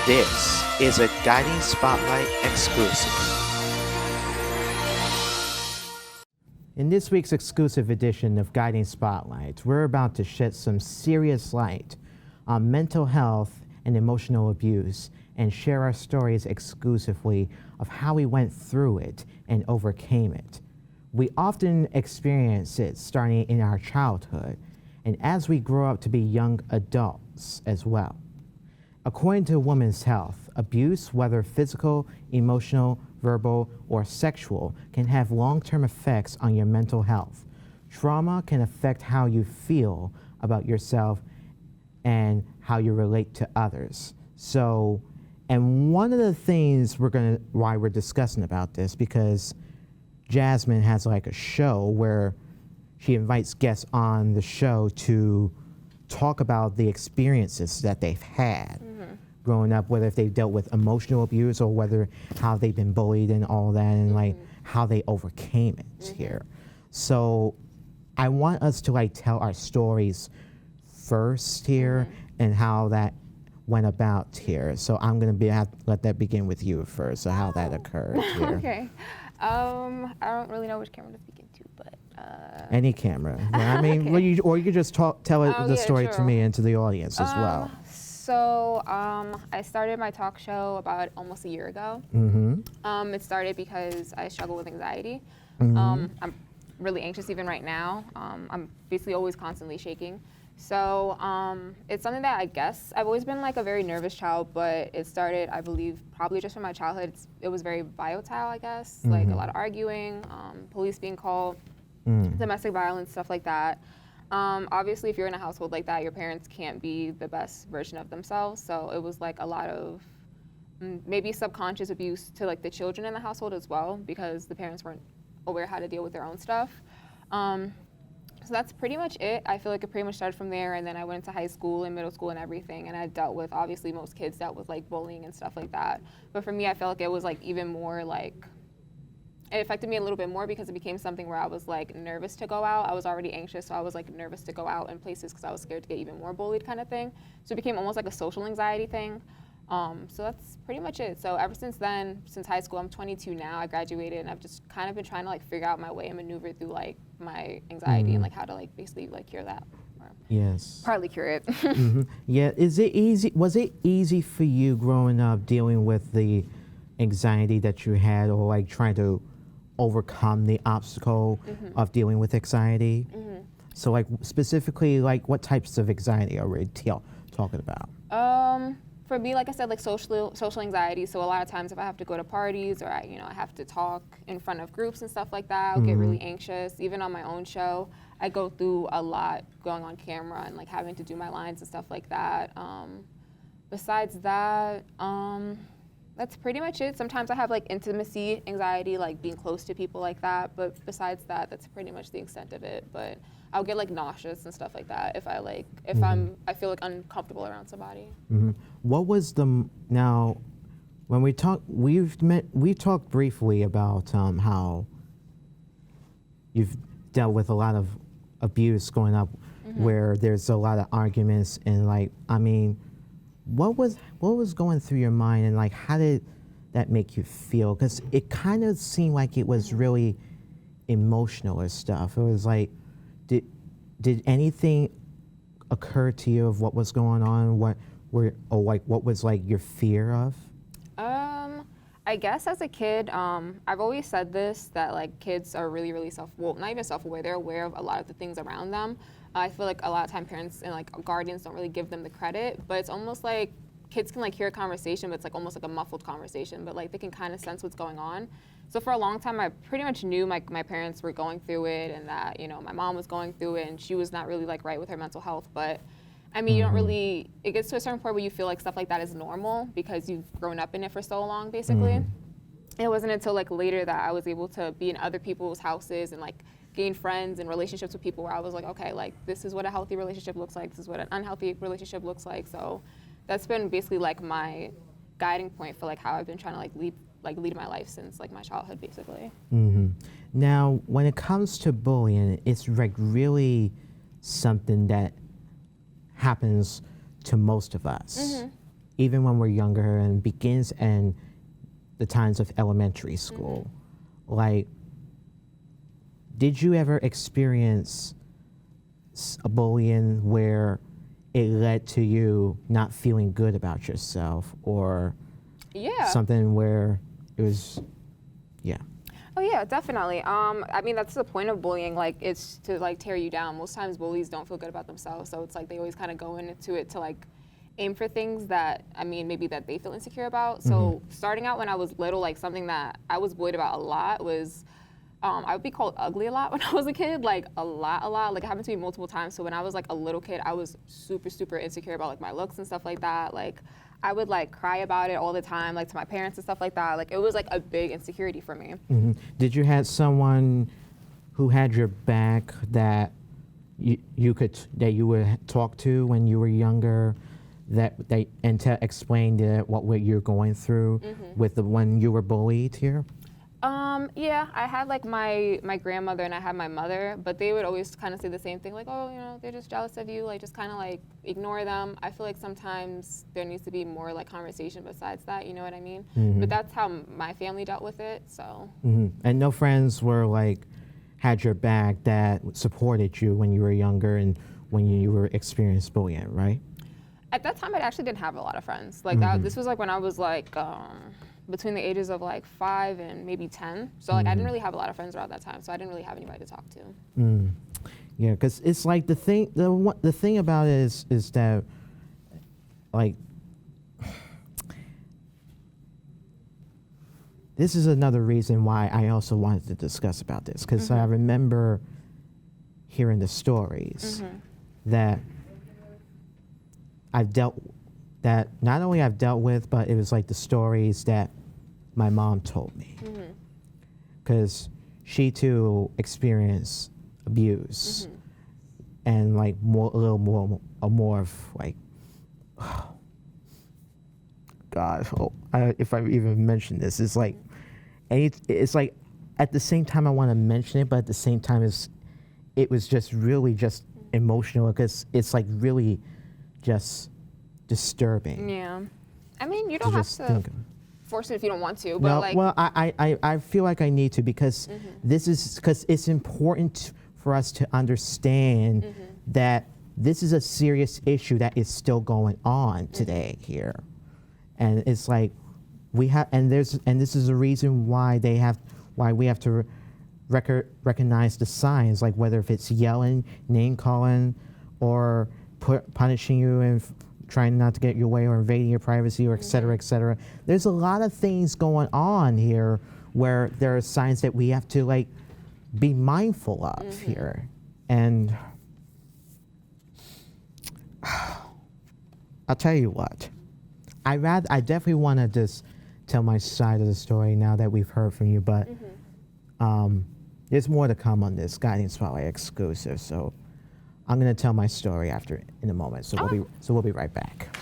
This is a Guiding Spotlight exclusive. In this week's exclusive edition of Guiding Spotlight, we're about to shed some serious light on mental health and emotional abuse and share our stories exclusively of how we went through it and overcame it. We often experience it starting in our childhood and as we grow up to be young adults as well. According to Women's Health, abuse, whether physical, emotional, verbal, or sexual, can have long-term effects on your mental health. Trauma can affect how you feel about yourself and how you relate to others. So, and one of the things why we're discussing about this, because Jasmine has like a show where she invites guests on the show to talk about the experiences that they've had growing up, whether if they've dealt with emotional abuse or whether how they've been bullied and all that, and like how they overcame it here. So I want us to like tell our stories first here and how that went about here. So I'm gonna let that begin with you first, so how that occurred here. Okay. I don't really know which camera to speak into, but Any camera. Yeah, I mean, Okay. or you could just tell the yeah, story to true. me and to the audience as well. So I started my talk show about almost a year ago. It started because I struggle with anxiety. I'm really anxious even right now. I'm basically always constantly shaking. So it's something that I guess I've always been like a very nervous child, but it started, I believe, probably just from my childhood. It was very volatile, I guess, like a lot of arguing, police being called, domestic violence, stuff like that. Obviously, if you're in a household like that, your parents can't be the best version of themselves. So it was like a lot of maybe subconscious abuse to like the children in the household as well, because the parents weren't aware how to deal with their own stuff. So that's pretty much it. I feel like it pretty much started from there, and then I went into high school and middle school and everything, and I dealt with, obviously most kids dealt with like bullying and stuff like that. But for me, I felt like it was like even more like, it affected me a little bit more because it became something where I was like nervous to go out. I was already anxious, so I was like nervous to go out in places because I was scared to get even more bullied kind of thing. So it became almost like a social anxiety thing. So that's pretty much it. So ever since then, since high school, I'm 22 now, I graduated, and I've just kind of been trying to like figure out my way and maneuver through like my anxiety and like how to like basically like cure that. Or Yes. partly cure it. Yeah. Was it easy for you growing up dealing with the anxiety that you had, or like trying to overcome the obstacle of dealing with anxiety? So like specifically, like what types of anxiety are we talking about? For me, like I said, like social anxiety. So a lot of times if I have to go to parties or I have to talk in front of groups and stuff like that, I'll get really anxious. Even on my own show, I go through a lot going on camera and like having to do my lines and stuff like that. Besides that, that's pretty much it. Sometimes I have like intimacy anxiety, like being close to people like that. But besides that, that's pretty much the extent of it. But I'll get like nauseous and stuff like that if I feel like uncomfortable around somebody. What was now when we talked briefly about how you've dealt with a lot of abuse growing up, where there's a lot of arguments, and like, I mean, what was going through your mind, and like how did that make you feel? Because it kind of seemed like it was really emotional or stuff. It was like, did anything occur to you of what was going on? What was like your fear of? I guess as a kid, I've always said this, that like kids are really, really not even self-aware, they're aware of a lot of the things around them. I feel like a lot of time parents and like guardians don't really give them the credit, but it's almost like kids can like hear a conversation, but it's like almost like a muffled conversation, but like they can kind of sense what's going on. So for a long time, I pretty much knew my parents were going through it, and that, my mom was going through it, and she was not really like right with her mental health. But I mean, you don't really, it gets to a certain point where you feel like stuff like that is normal because you've grown up in it for so long, basically. It wasn't until like later that I was able to be in other people's houses and like gain friends and relationships with people where I was like, okay, like this is what a healthy relationship looks like, this is what an unhealthy relationship looks like. So that's been basically like my guiding point for like how I've been trying to lead my life since like my childhood, basically. Now, when it comes to bullying, it's like really something that happens to most of us. even when we're younger and begins in the times of elementary school. Like, did you ever experience a bullying where it led to you not feeling good about yourself, or something where it was, Oh yeah, definitely. I mean, that's the point of bullying. Like, it's to like tear you down. Most times, bullies don't feel good about themselves, so it's like they always kind of go into it to like aim for things that, I mean, maybe that they feel insecure about. So starting out when I was little, like something that I was bullied about a lot was I would be called ugly a lot when I was a kid, like a lot. Like, it happened to me multiple times. So when I was like a little kid, I was super insecure about like my looks and stuff like that. Like, I would like cry about it all the time, like to my parents and stuff like that. Like, it was like a big insecurity for me. Did you have someone who had your back that you would talk to when you were younger, and to explain what you're going through with the when you were bullied here? Yeah, I had like my grandmother and I had my mother, but they would always kind of say the same thing, like, oh, you know, they're just jealous of you, like just kind of like ignore them. I feel like sometimes there needs to be more like conversation besides that, you know what I mean? But that's how my family dealt with it, so. And no friends were like, had your back that supported you when you were younger and when you were experiencing bullying, right? At that time, I actually didn't have a lot of friends. Like, this was like when I was like, between the ages of like 5 and maybe 10. So like I didn't really have a lot of friends around that time, so I didn't really have anybody to talk to. Yeah, because it's like the thing about it is that, like, this is another reason why I also wanted to discuss about this, because I remember hearing the stories that not only I've dealt with, but it was like the stories that my mom told me. Because she too experienced abuse and like a little more of like, God, if I even mention this, it's like at the same time I want to mention it, but at the same time it was just really just emotional, because it's like really just disturbing. Yeah, I mean, you don't have to force it if you don't want to, but no, like. Well, I feel like I need to, because because it's important for us to understand that this is a serious issue that is still going on today here, and it's like this is a reason why we have to recognize the signs, like whether if it's yelling, name calling, or punishing you and trying not to get your way, or invading your privacy, or et cetera, et cetera. There's a lot of things going on here where there are signs that we have to like be mindful of here. And I'll tell you what, I definitely want to just tell my side of the story now that we've heard from you, but there's more to come on this Guiding Spotlight exclusive. So I'm going to tell my story in a moment. So we'll be right back.